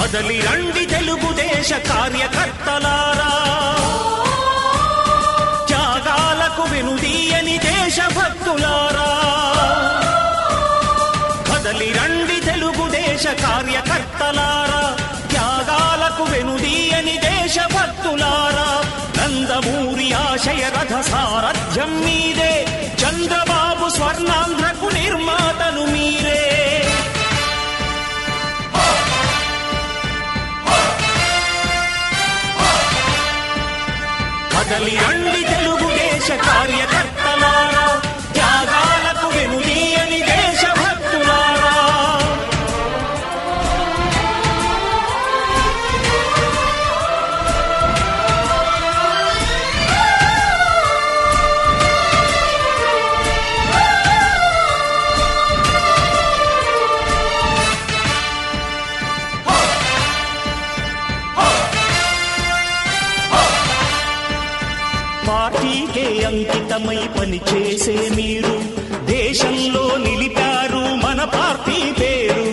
కదలి రండి తెలుగుదేశ కార్యకర్తలారా, త్యాగాలకు వెనుదీయని దేశభక్తులారా. కదలి రండి తెలుగుదేశ కార్యకర్తలారా, త్యాగాలకు వెనుదీయని దేశభక్తులారా. నందమూరి ఆశయ రథ సారథ్యం మీదే, చంద్రబాబు స్వర్ణాంధ్రకు నిర్మాతలు మీరే. కదలి రండి తెలుగుదేశ కార్యకర్తలారా, త్యాగాలకు వెనుదీయని దేశభక్తులారా. పార్టీకే అంకితమై పనిచేసే మీరు దేశంలో నిలిపారు మన పార్టీ పేరు.